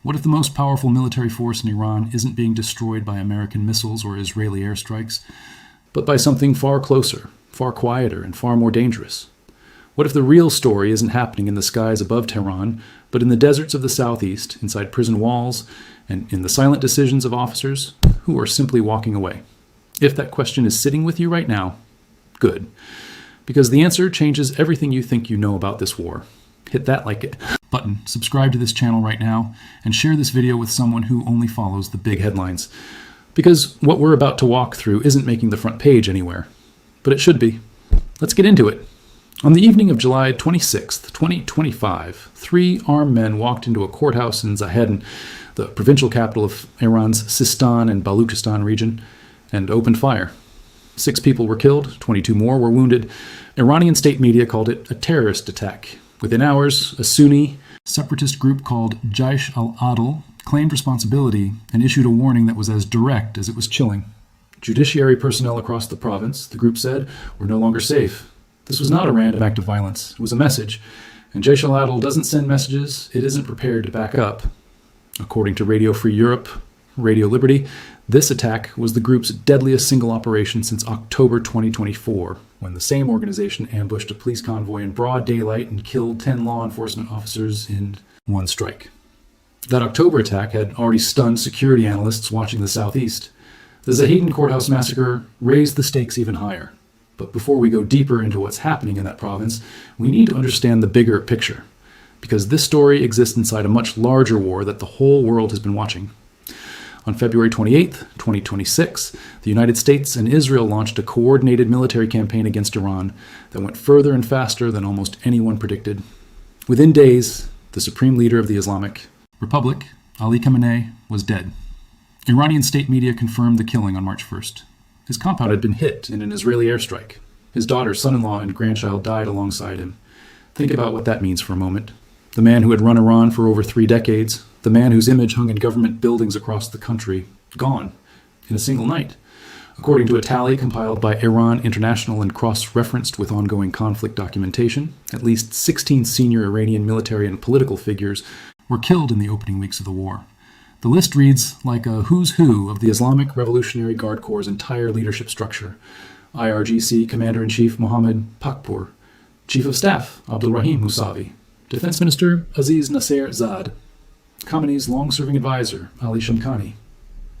What if the most powerful military force in Iran isn't being destroyed by American missiles or Israeli airstrikes, but by something far closer, far quieter, and far more dangerous? What if the real story isn't happening in the skies above Tehran, but in the deserts of the southeast, inside prison walls, and in the silent decisions of officers who are simply walking away? If that question is sitting with you right now, good. Because the answer changes everything you think you know about this war. Hit that like it button, subscribe to this channel right now, and share this video with someone who only follows the big headlines. Because what we're about to walk through isn't making the front page anywhere. But it should be. Let's get into it. On the evening of July 26th, 2025, 3 armed men walked into a courthouse in Zahedan, the provincial capital of Iran's Sistan and Baluchestan region, and opened fire. 6 people were killed, 22 more were wounded. Iranian state media called it a terrorist attack. Within hours, a Sunni separatist group called Jaish al-Adl claimed responsibility and issued a warning that was as direct as it was chilling. Judiciary personnel across the province, the group said, were no longer safe. This was not a random act of violence. It was a message. And Jaish al-Adl doesn't send messages it isn't prepared to back up. According to Radio Free Europe, Radio Liberty, this attack was the group's deadliest single operation since October 2024, when the same organization ambushed a police convoy in broad daylight and killed 10 law enforcement officers in one strike. That October attack had already stunned security analysts watching the southeast. The Zahedan courthouse massacre raised the stakes even higher. But before we go deeper into what's happening in that province, we need to understand the bigger picture, because this story exists inside a much larger war that the whole world has been watching. On February 28, 2026, the United States and Israel launched a coordinated military campaign against Iran that went further and faster than almost anyone predicted. Within days, the supreme leader of the Islamic Republic, Ali Khamenei, was dead. Iranian state media confirmed the killing on March 1st. His compound had been hit in an Israeli airstrike. His daughter, son-in-law, and grandchild died alongside him. Think about what that means for a moment. The man who had run Iran for over 3 decades, the man whose image hung in government buildings across the country, gone in a single night. According to a tally compiled by Iran International and cross-referenced with ongoing conflict documentation, at least 16 senior Iranian military and political figures were killed in the opening weeks of the war. The list reads like a who's who of the Islamic Revolutionary Guard Corps' entire leadership structure. IRGC Commander-in-Chief Mohammad Pakpour, Chief of Staff Abdulrahim Mousavi, Defense Minister Aziz Nasser Zad, Khamenei's long-serving advisor Ali Shamkhani.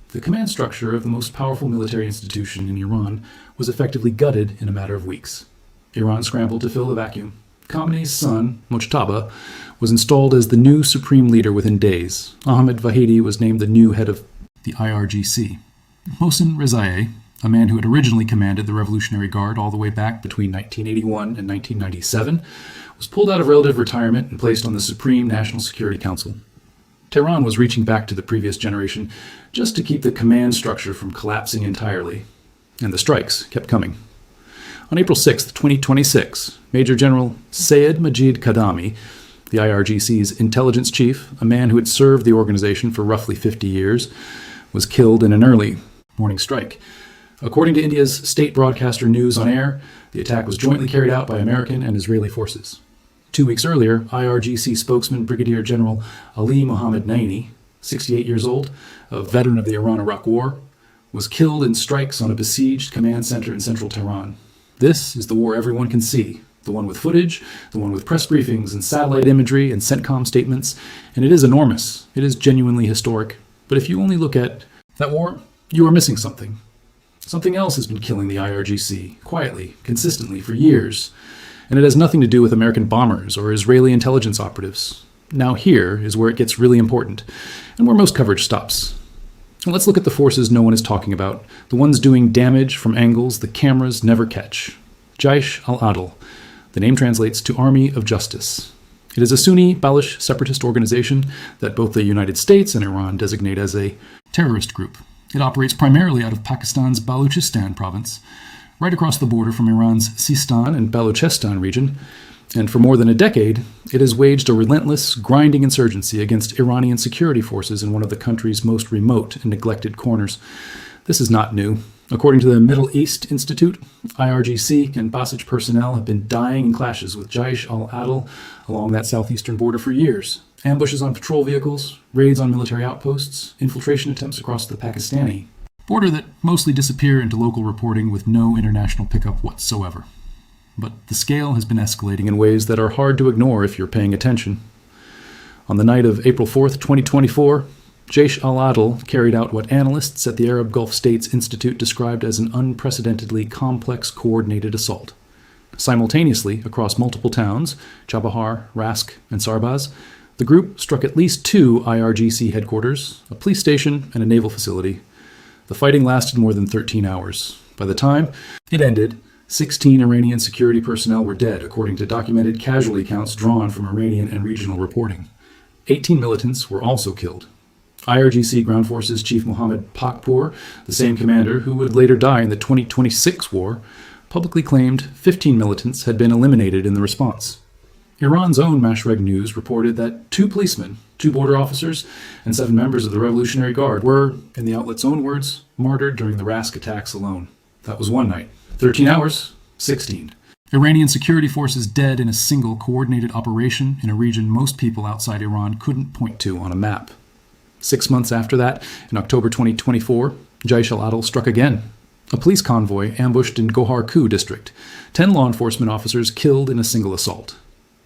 The command structure of the most powerful military institution in Iran was effectively gutted in a matter of weeks. Iran scrambled to fill the vacuum. Khamenei's son, Mojtaba, was installed as the new supreme leader within days. Ahmed Vahidi was named the new head of the IRGC. Mohsen Rezaei, a man who had originally commanded the Revolutionary Guard all the way back between 1981 and 1997, was pulled out of relative retirement and placed on the Supreme National Security Council. Tehran was reaching back to the previous generation just to keep the command structure from collapsing entirely. And the strikes kept coming. On April 6, 2026, Major General Sayed Majid Kadami, the IRGC's intelligence chief, a man who had served the organization for roughly 50 years, was killed in an early morning strike. According to India's state broadcaster News on Air, the attack was jointly carried out by American and Israeli forces. 2 weeks earlier, IRGC spokesman Brigadier General Ali Mohammed Naini, 68 years old, a veteran of the Iran-Iraq War, was killed in strikes on a besieged command center in central Tehran. This is the war everyone can see, the one with footage, the one with press briefings and satellite imagery and CENTCOM statements, and it is enormous. It is genuinely historic. But if you only look at that war, you are missing something. Something else has been killing the IRGC, quietly, consistently, for years. And it has nothing to do with American bombers or Israeli intelligence operatives. Now here is where it gets really important, and where most coverage stops. And let's look at the forces no one is talking about, the ones doing damage from angles the cameras never catch. Jaish al-Adl. The name translates to Army of Justice. It is a Sunni Baloch separatist organization that both the United States and Iran designate as a terrorist group. It operates primarily out of Pakistan's Baluchistan province, right across the border from Iran's Sistan and Baluchestan region, and for more than a decade, it has waged a relentless, grinding insurgency against Iranian security forces in one of the country's most remote and neglected corners. This is not new. According to the Middle East Institute, IRGC and Basij personnel have been dying in clashes with Jaish al-Adl along that southeastern border for years. Ambushes on patrol vehicles, raids on military outposts, infiltration attempts across the Pakistani border that mostly disappear into local reporting with no international pickup whatsoever. But the scale has been escalating in ways that are hard to ignore if you're paying attention. On the night of April 4th, 2024, Jaish al-Adl carried out what analysts at the Arab Gulf States Institute described as an unprecedentedly complex coordinated assault. Simultaneously, across multiple towns, Chabahar, Rask, and Sarbaz, the group struck at least 2 IRGC headquarters, a police station, and a naval facility. The fighting lasted more than 13 hours. By the time it ended, 16 Iranian security personnel were dead, according to documented casualty counts drawn from Iranian and regional reporting. 18 militants were also killed. IRGC Ground Forces Chief Mohammad Pakpour, the same commander who would later die in the 2026 war, publicly claimed 15 militants had been eliminated in the response. Iran's own Mashreg News reported that 2 policemen, 2 border officers, and 7 members of the Revolutionary Guard were, in the outlet's own words, martyred during the Rask attacks alone. That was one night. 13 hours, 16. Iranian security forces dead in a single coordinated operation in a region most people outside Iran couldn't point to on a map. 6 months after that, in October 2024, Jaish al-Adl struck again. A police convoy ambushed in Gohar-Ku district. 10 law enforcement officers killed in a single assault.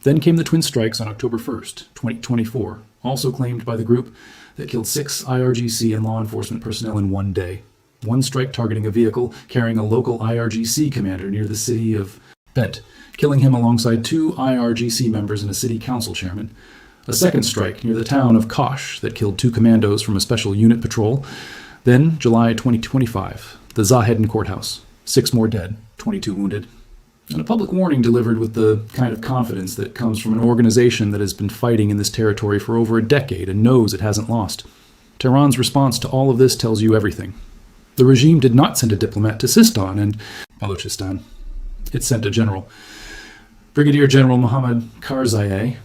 Then came the twin strikes on October 1st, 2024, also claimed by the group, that killed 6 IRGC and law enforcement personnel in one day. One strike targeting a vehicle carrying a local IRGC commander near the city of Bent, killing him alongside 2 IRGC members and a city council chairman. A second strike near the town of Kosh that killed 2 commandos from a special unit patrol. Then, July 2025, the Zahedan courthouse. 6 more dead, 22 wounded. And a public warning delivered with the kind of confidence that comes from an organization that has been fighting in this territory for over a decade and knows it hasn't lost. Tehran's response to all of this tells you everything. The regime did not send a diplomat to Sistan and Baluchestan. It sent a general. Brigadier General Mohammad Karzai,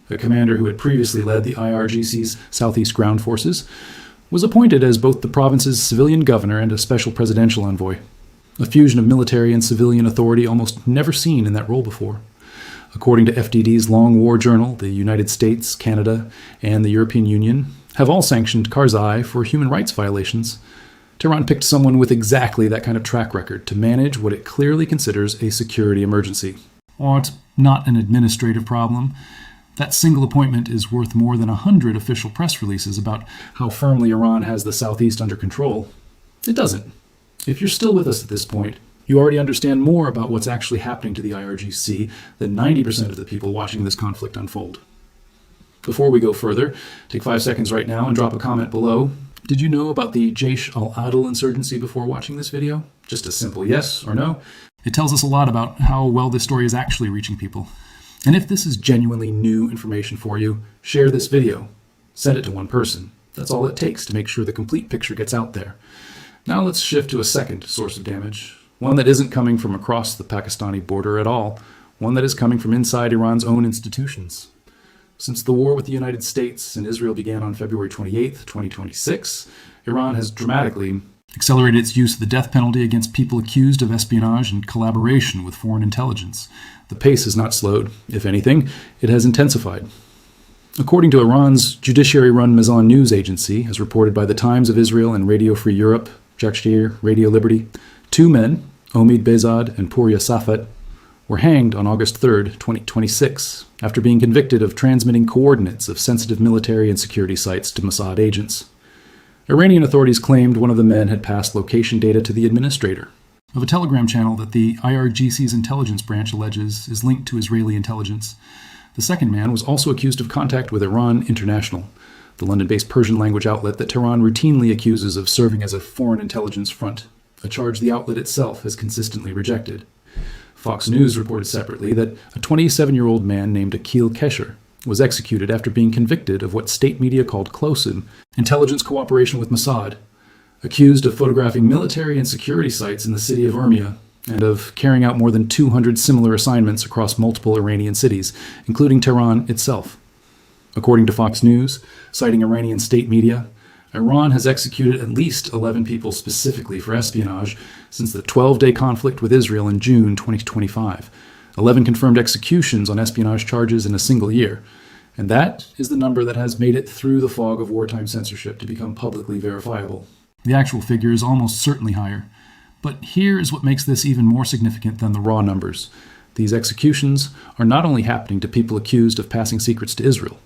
a commander who had previously led the IRGC's Southeast Ground Forces, was appointed as both the province's civilian governor and a special presidential envoy. A fusion of military and civilian authority almost never seen in that role before. According to FDD's long war journal, the United States, Canada, and the European Union have all sanctioned Karzai for human rights violations. Tehran picked someone with exactly that kind of track record to manage what it clearly considers a security emergency. While it's not an administrative problem, that single appointment is worth more than 100 official press releases about how firmly Iran has the Southeast under control. It doesn't. If you're still with us at this point, you already understand more about what's actually happening to the IRGC than 90% of the people watching this conflict unfold. Before we go further, take 5 seconds right now and drop a comment below. Did you know about the Jaish al-Adl insurgency before watching this video? Just a simple yes or no. It tells us a lot about how well this story is actually reaching people. And if this is genuinely new information for you, share this video. Send it to one person. That's all it takes to make sure the complete picture gets out there. Now let's shift to a second source of damage, one that isn't coming from across the Pakistani border at all, one that is coming from inside Iran's own institutions. Since the war with the United States and Israel began on February 28, 2026, Iran has dramatically accelerated its use of the death penalty against people accused of espionage and collaboration with foreign intelligence. The pace has not slowed. If anything, it has intensified. According to Iran's judiciary-run Mazan news agency, as reported by the Times of Israel and Radio Free Europe, Jakshir, Radio Liberty, 2 men, Omid Behzad and Pourya Safat, were hanged on August 3, 2026, after being convicted of transmitting coordinates of sensitive military and security sites to Mossad agents. Iranian authorities claimed one of the men had passed location data to the administrator of a Telegram channel that the IRGC's intelligence branch alleges is linked to Israeli intelligence. The second man was also accused of contact with Iran International, the London-based Persian language outlet that Tehran routinely accuses of serving as a foreign intelligence front, a charge the outlet itself has consistently rejected. Fox News reported separately that a 27-year-old man named Akil Kesher was executed after being convicted of what state media called CLOSIM, intelligence cooperation with Mossad, accused of photographing military and security sites in the city of Urmia and of carrying out more than 200 similar assignments across multiple Iranian cities, including Tehran itself. According to Fox News, citing Iranian state media, Iran has executed at least 11 people specifically for espionage since the 12-day conflict with Israel in June 2025. 11 confirmed executions on espionage charges in a single year. And that is the number that has made it through the fog of wartime censorship to become publicly verifiable. The actual figure is almost certainly higher. But here is what makes this even more significant than the raw numbers. These executions are not only happening to people accused of passing secrets to Israel.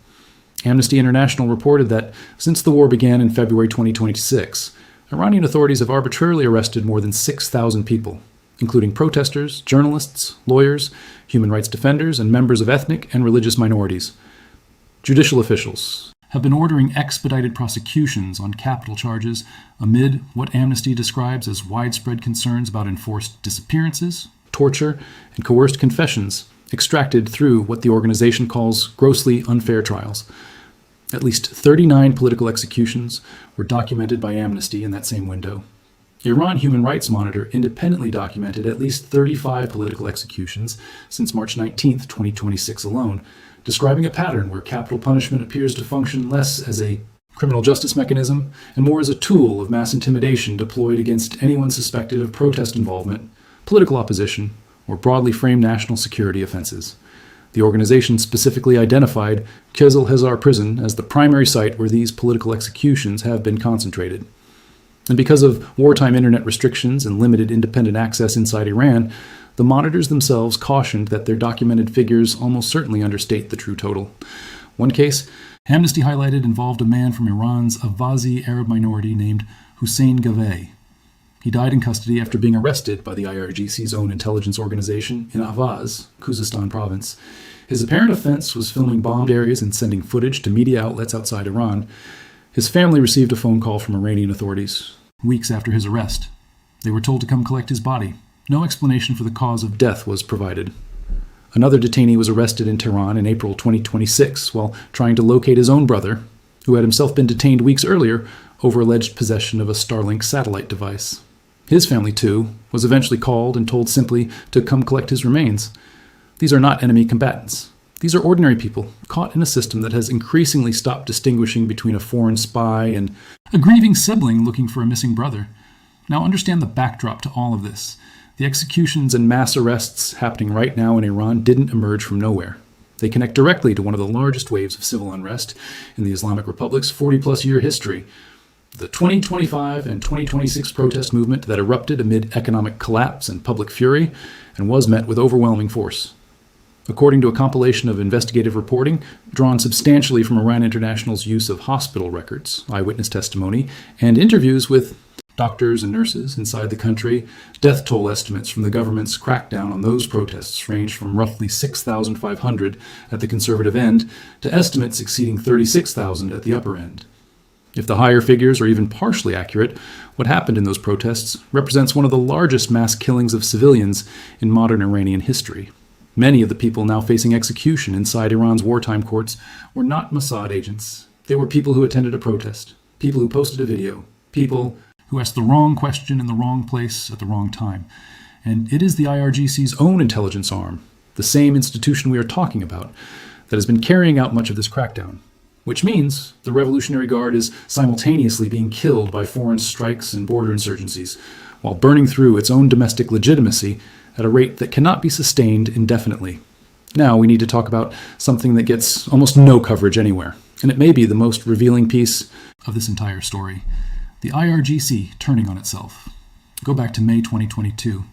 Amnesty International reported that since the war began in February 2026, Iranian authorities have arbitrarily arrested more than 6,000 people, including protesters, journalists, lawyers, human rights defenders, and members of ethnic and religious minorities. Judicial officials have been ordering expedited prosecutions on capital charges amid what Amnesty describes as widespread concerns about enforced disappearances, torture, and coerced confessions extracted through what the organization calls grossly unfair trials. At least 39 political executions were documented by Amnesty in that same window. Iran Human Rights Monitor independently documented at least 35 political executions since March 19, 2026 alone, describing a pattern where capital punishment appears to function less as a criminal justice mechanism and more as a tool of mass intimidation deployed against anyone suspected of protest involvement, political opposition, or broadly framed national security offenses. The organization specifically identified Qizil Hazar prison as the primary site where these political executions have been concentrated. And because of wartime internet restrictions and limited independent access inside Iran, the monitors themselves cautioned that their documented figures almost certainly understate the true total. One case Amnesty highlighted involved a man from Iran's Avazi Arab minority named Hussein Gaveh. He died in custody after being arrested by the IRGC's own intelligence organization in Avaz, Khuzestan province. His apparent offense was filming bombed areas and sending footage to media outlets outside Iran. His family received a phone call from Iranian authorities weeks after his arrest. They were told to come collect his body. No explanation for the cause of death was provided. Another detainee was arrested in Tehran in April 2026 while trying to locate his own brother, who had himself been detained weeks earlier over alleged possession of a Starlink satellite device. His family, too, was eventually called and told simply to come collect his remains. These are not enemy combatants. These are ordinary people caught in a system that has increasingly stopped distinguishing between a foreign spy and a grieving sibling looking for a missing brother. Now understand the backdrop to all of this. The executions and mass arrests happening right now in Iran didn't emerge from nowhere. They connect directly to one of the largest waves of civil unrest in the Islamic Republic's 40-plus year history. The 2025 and 2026 protest movement that erupted amid economic collapse and public fury and was met with overwhelming force. According to a compilation of investigative reporting drawn substantially from Iran International's use of hospital records, eyewitness testimony, and interviews with doctors and nurses inside the country, death toll estimates from the government's crackdown on those protests range from roughly 6,500 at the conservative end to estimates exceeding 36,000 at the upper end. If the higher figures are even partially accurate, what happened in those protests represents one of the largest mass killings of civilians in modern Iranian history. Many of the people now facing execution inside Iran's wartime courts were not Mossad agents. They were people who attended a protest, people who posted a video, people who asked the wrong question in the wrong place at the wrong time. And it is the IRGC's own intelligence arm, the same institution we are talking about, that has been carrying out much of this crackdown. Which means the Revolutionary Guard is simultaneously being killed by foreign strikes and border insurgencies, while burning through its own domestic legitimacy at a rate that cannot be sustained indefinitely. Now we need to talk about something that gets almost no coverage anywhere, and it may be the most revealing piece of this entire story. The IRGC turning on itself. Go back to May 2022.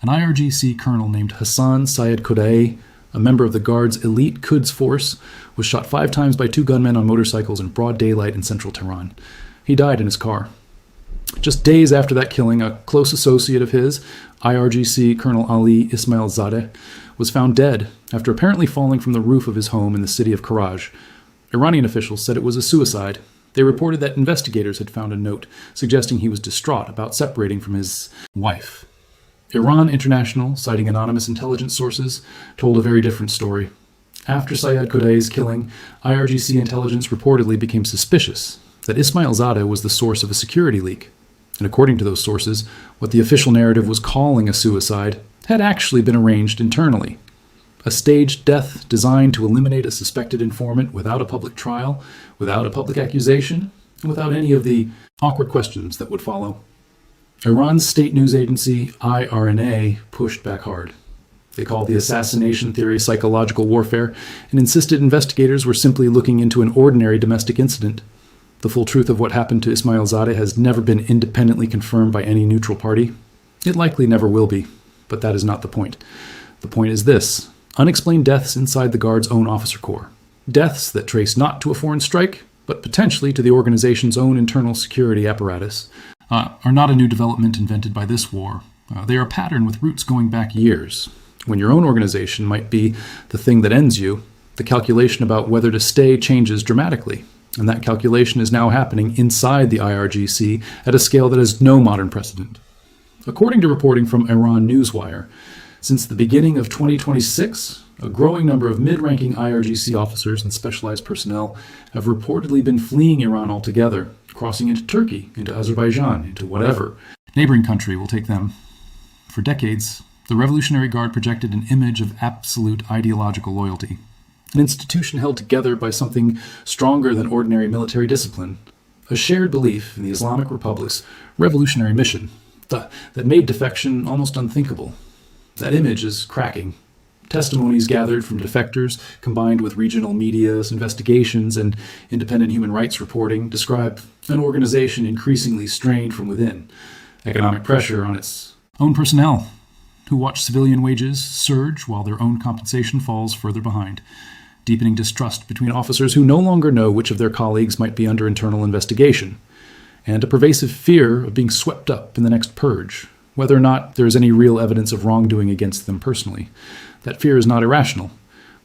An IRGC colonel named Hassan Sayed Kodai, a member of the Guard's elite Quds force, was shot 5 times by 2 gunmen on motorcycles in broad daylight in central Tehran. He died in his car. Just days after that killing, a close associate of his, IRGC Colonel Ali Ismailzadeh, was found dead after apparently falling from the roof of his home in the city of Karaj. Iranian officials said it was a suicide. They reported that investigators had found a note suggesting he was distraught about separating from his wife. Iran International, citing anonymous intelligence sources, told a very different story. After Sayed Kodai's killing, IRGC intelligence reportedly became suspicious that Ismailzadeh was the source of a security leak. And according to those sources, what the official narrative was calling a suicide had actually been arranged internally. A staged death designed to eliminate a suspected informant without a public trial, without a public accusation, and without any of the awkward questions that would follow. Iran's state news agency, IRNA, pushed back hard. They called the assassination theory psychological warfare and insisted investigators were simply looking into an ordinary domestic incident. The full truth of what happened to Ismailzadeh has never been independently confirmed by any neutral party. It likely never will be, but that is not the point. The point is this: unexplained deaths inside the Guard's own officer corps. Deaths that trace not to a foreign strike, but potentially to the organization's own internal security apparatus, are not a new development invented by this war. They are a pattern with roots going back years. When your own organization might be the thing that ends you, the calculation about whether to stay changes dramatically. And that calculation is now happening inside the IRGC at a scale that has no modern precedent. According to reporting from Iran Newswire, since the beginning of 2026, a growing number of mid-ranking IRGC officers and specialized personnel have reportedly been fleeing Iran altogether, crossing into Turkey, into Azerbaijan, into whatever neighboring country will take them. For decades, the Revolutionary Guard projected an image of absolute ideological loyalty, an institution held together by something stronger than ordinary military discipline, a shared belief in the Islamic Republic's revolutionary mission that made defection almost unthinkable. That image is cracking. Testimonies gathered from defectors, combined with regional media's investigations and independent human rights reporting, describe an organization increasingly strained from within, economic pressure on its own personnel, who watch civilian wages surge while their own compensation falls further behind, deepening distrust between officers who no longer know which of their colleagues might be under internal investigation, and a pervasive fear of being swept up in the next purge, whether or not there is any real evidence of wrongdoing against them personally. That fear is not irrational.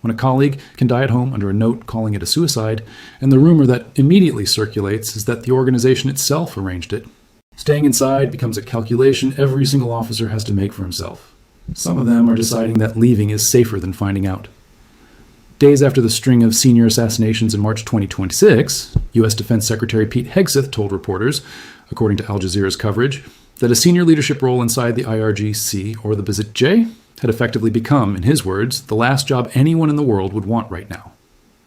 When a colleague can die at home under a note calling it a suicide, and the rumor that immediately circulates is that the organization itself arranged it, staying inside becomes a calculation every single officer has to make for himself. Some of them are deciding that leaving is safer than finding out. Days after the string of senior assassinations in March 2026, U.S. Defense Secretary Pete Hegseth told reporters, according to Al Jazeera's coverage, that a senior leadership role inside the IRGC, or the Bazit-J, had effectively become, in his words, the last job anyone in the world would want right now.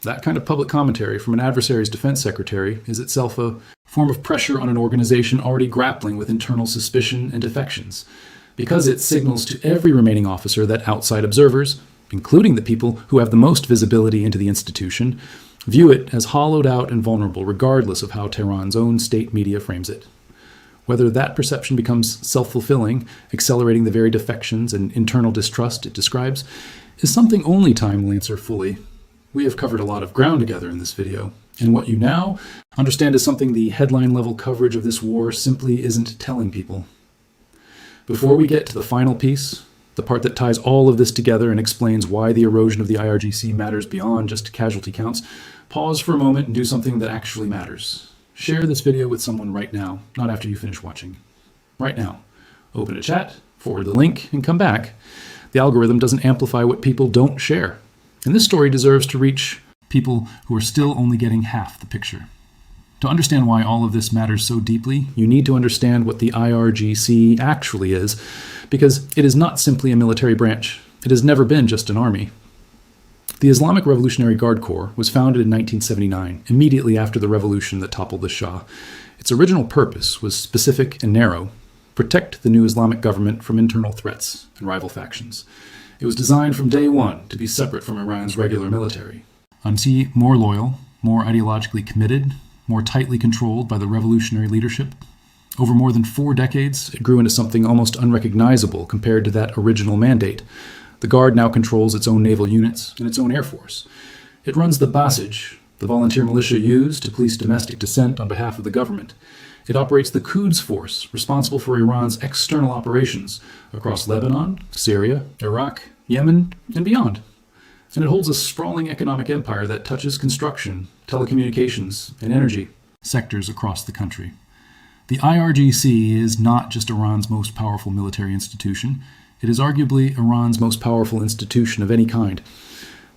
That kind of public commentary from an adversary's defense secretary is itself a form of pressure on an organization already grappling with internal suspicion and defections, because it signals to every remaining officer that outside observers, including the people who have the most visibility into the institution, view it as hollowed out and vulnerable regardless of how Tehran's own state media frames it. Whether that perception becomes self-fulfilling, accelerating the very defections and internal distrust it describes, is something only time will answer fully. We have covered a lot of ground together in this video, and what you now understand is something the headline-level coverage of this war simply isn't telling people. Before we get to the final piece, the part that ties all of this together and explains why the erosion of the IRGC matters beyond just casualty counts, pause for a moment and do something that actually matters. Share this video with someone right now, not after you finish watching. Right now. Open a chat, forward the link, and come back. The algorithm doesn't amplify what people don't share. And this story deserves to reach people who are still only getting half the picture. To understand why all of this matters so deeply, you need to understand what the IRGC actually is, because it is not simply a military branch. It has never been just an army. The Islamic Revolutionary Guard Corps was founded in 1979, immediately after the revolution that toppled the Shah. Its original purpose was specific and narrow: protect the new Islamic government from internal threats and rival factions. It was designed from day one to be separate from Iran's regular military. More loyal, more ideologically committed, more tightly controlled by the revolutionary leadership. Over more than 4 decades, it grew into something almost unrecognizable compared to that original mandate. The Guard now controls its own naval units and its own air force. It runs the Basij, the volunteer militia used to police domestic dissent on behalf of the government. It operates the Quds Force, responsible for Iran's external operations across Lebanon, Syria, Iraq, Yemen, and beyond. And it holds a sprawling economic empire that touches construction, telecommunications, and energy sectors across the country. The IRGC is not just Iran's most powerful military institution. It is arguably Iran's most powerful institution of any kind.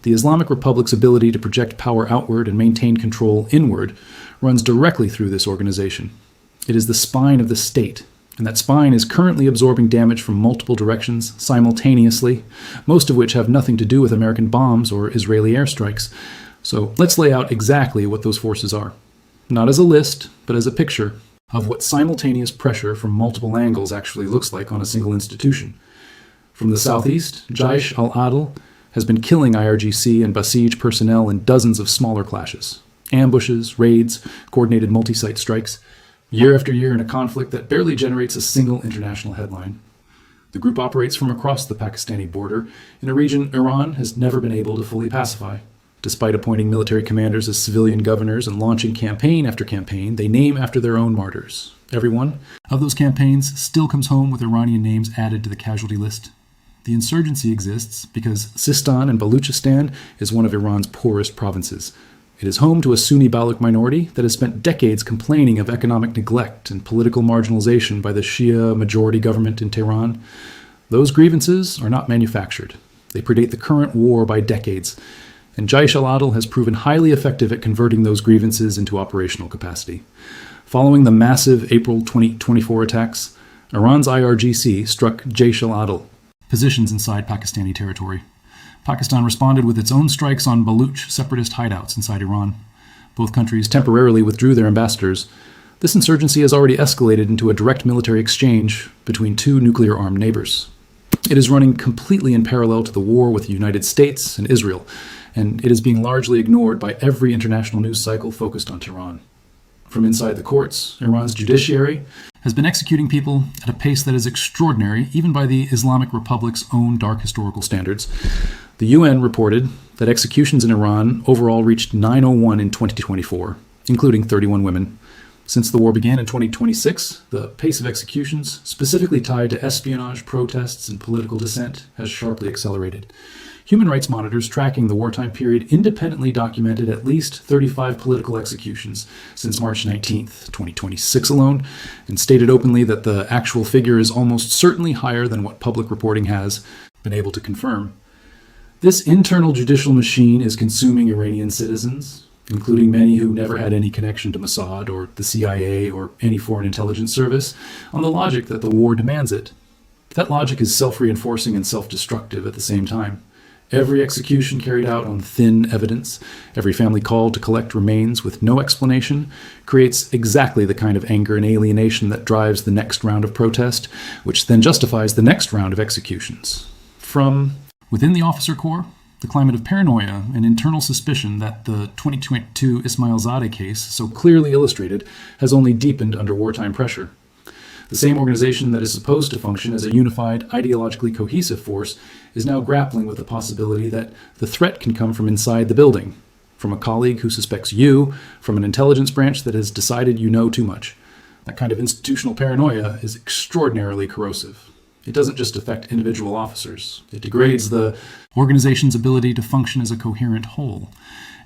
The Islamic Republic's ability to project power outward and maintain control inward runs directly through this organization. It is the spine of the state, and that spine is currently absorbing damage from multiple directions simultaneously, most of which have nothing to do with American bombs or Israeli airstrikes. So let's lay out exactly what those forces are. Not as a list, but as a picture of what simultaneous pressure from multiple angles actually looks like on a single institution. From the southeast, Jaish al-Adl has been killing IRGC and Basij personnel in dozens of smaller clashes. Ambushes, raids, coordinated multi-site strikes, year after year in a conflict that barely generates a single international headline. The group operates from across the Pakistani border in a region Iran has never been able to fully pacify. Despite appointing military commanders as civilian governors and launching campaign after campaign, they name after their own martyrs. Every one of those campaigns still comes home with Iranian names added to the casualty list. The insurgency exists because Sistan and Baluchestan is one of Iran's poorest provinces. It is home to a Sunni Baloch minority that has spent decades complaining of economic neglect and political marginalization by the Shia majority government in Tehran. Those grievances are not manufactured. They predate the current war by decades, and Jaish al-Adl has proven highly effective at converting those grievances into operational capacity. Following the massive April 2024 attacks, Iran's IRGC struck Jaish al-Adl positions inside Pakistani territory. Pakistan responded with its own strikes on Baluch separatist hideouts inside Iran. Both countries temporarily withdrew their ambassadors. This insurgency has already escalated into a direct military exchange between two nuclear-armed neighbors. It is running completely in parallel to the war with the United States and Israel, and it is being largely ignored by every international news cycle focused on Tehran. From inside the courts, Iran's judiciary has been executing people at a pace that is extraordinary, even by the Islamic Republic's own dark historical standards. The UN reported that executions in Iran overall reached 901 in 2024, including 31 women. Since the war began in 2026, the pace of executions, specifically tied to espionage, protests, and political dissent, has sharply accelerated. Human rights monitors tracking the wartime period independently documented at least 35 political executions since March 19, 2026 alone, and stated openly that the actual figure is almost certainly higher than what public reporting has been able to confirm. This internal judicial machine is consuming Iranian citizens, including many who never had any connection to Mossad or the CIA or any foreign intelligence service, on the logic that the war demands it. That logic is self-reinforcing and self-destructive at the same time. Every execution carried out on thin evidence, every family called to collect remains with no explanation, creates exactly the kind of anger and alienation that drives the next round of protest, which then justifies the next round of executions. From within the officer corps, the climate of paranoia and internal suspicion that the 2022 Ismailzadeh case so clearly illustrated has only deepened under wartime pressure. The same organization that is supposed to function as a unified, ideologically cohesive force is now grappling with the possibility that the threat can come from inside the building, from a colleague who suspects you, from an intelligence branch that has decided you know too much. That kind of institutional paranoia is extraordinarily corrosive. It doesn't just affect individual officers. It degrades the organization's ability to function as a coherent whole.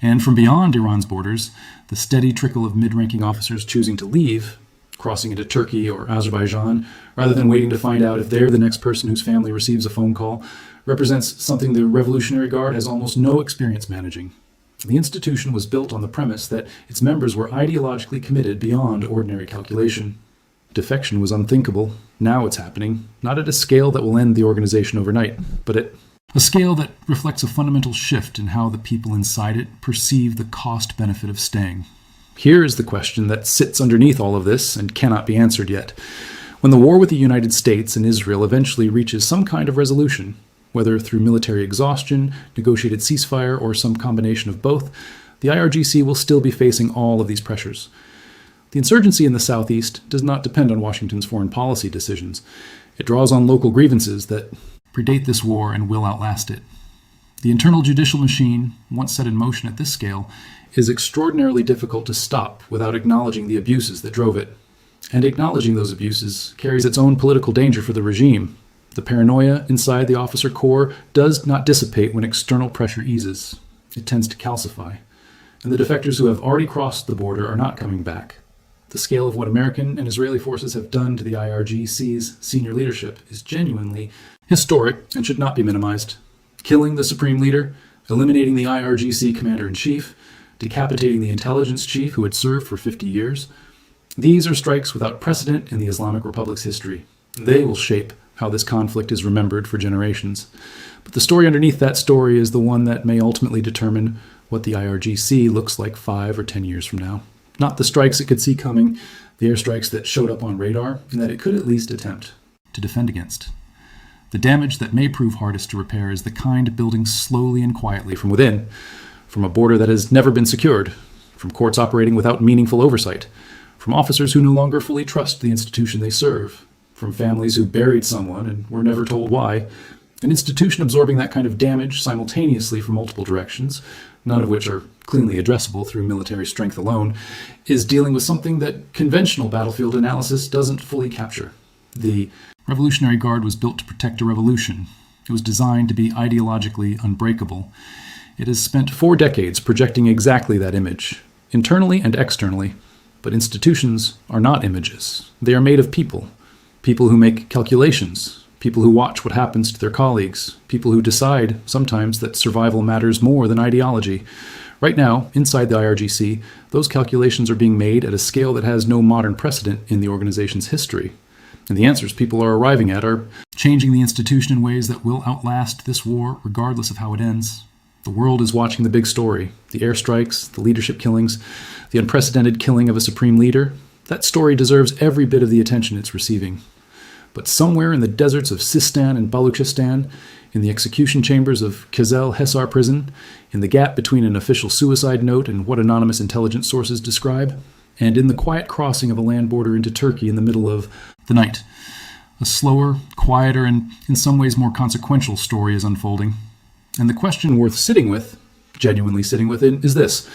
And from beyond Iran's borders, the steady trickle of mid-ranking officers choosing to leave, crossing into Turkey or Azerbaijan, rather than waiting to find out if they're the next person whose family receives a phone call, represents something the Revolutionary Guard has almost no experience managing. The institution was built on the premise that its members were ideologically committed beyond ordinary calculation. Defection was unthinkable. Now it's happening, not at a scale that will end the organization overnight, but at a scale that reflects a fundamental shift in how the people inside it perceive the cost-benefit of staying. Here is the question that sits underneath all of this and cannot be answered yet. When the war with the United States and Israel eventually reaches some kind of resolution, whether through military exhaustion, negotiated ceasefire, or some combination of both, the IRGC will still be facing all of these pressures. The insurgency in the southeast does not depend on Washington's foreign policy decisions. It draws on local grievances that predate this war and will outlast it. The internal judicial machine, once set in motion at this scale, is extraordinarily difficult to stop without acknowledging the abuses that drove it. And acknowledging those abuses carries its own political danger for the regime. The paranoia inside the officer corps does not dissipate when external pressure eases. It tends to calcify. And the defectors who have already crossed the border are not coming back. The scale of what American and Israeli forces have done to the IRGC's senior leadership is genuinely historic and should not be minimized. Killing the supreme leader, eliminating the IRGC commander-in-chief, decapitating the intelligence chief who had served for 50 years. These are strikes without precedent in the Islamic Republic's history. They will shape how this conflict is remembered for generations. But the story underneath that story is the one that may ultimately determine what the IRGC looks like 5 or 10 years from now. Not the strikes it could see coming, the airstrikes that showed up on radar, and that it could at least attempt to defend against. The damage that may prove hardest to repair is the kind building slowly and quietly from within, from a border that has never been secured, from courts operating without meaningful oversight, from officers who no longer fully trust the institution they serve, from families who buried someone and were never told why. An institution absorbing that kind of damage simultaneously from multiple directions, none of which are cleanly addressable through military strength alone, is dealing with something that conventional battlefield analysis doesn't fully capture. The Revolutionary Guard was built to protect a revolution. It was designed to be ideologically unbreakable. It has spent 4 decades projecting exactly that image, internally and externally. But institutions are not images. They are made of people. People who make calculations. People who watch what happens to their colleagues. People who decide, sometimes, that survival matters more than ideology. Right now, inside the IRGC, those calculations are being made at a scale that has no modern precedent in the organization's history. And the answers people are arriving at are changing the institution in ways that will outlast this war, regardless of how it ends. The world is watching the big story, the airstrikes, the leadership killings, the unprecedented killing of a supreme leader. That story deserves every bit of the attention it's receiving. But somewhere in the deserts of Sistan and Baluchestan, in the execution chambers of Kezel Hesar prison, in the gap between an official suicide note and what anonymous intelligence sources describe, and in the quiet crossing of a land border into Turkey in the middle of the night, a slower, quieter, and in some ways more consequential story is unfolding. And the question worth sitting with, genuinely sitting with it, is this.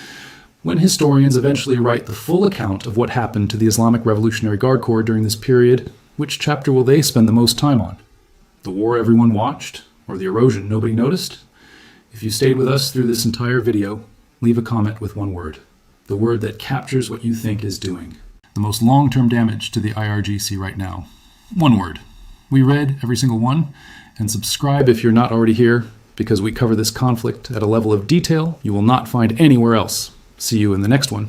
When historians eventually write the full account of what happened to the Islamic Revolutionary Guard Corps during this period, which chapter will they spend the most time on? The war everyone watched, or the erosion nobody noticed? If you stayed with us through this entire video, leave a comment with one word. The word that captures what you think is doing the most long-term damage to the IRGC right now. One word. We read every single one, and subscribe if you're not already here, because we cover this conflict at a level of detail you will not find anywhere else. See you in the next one.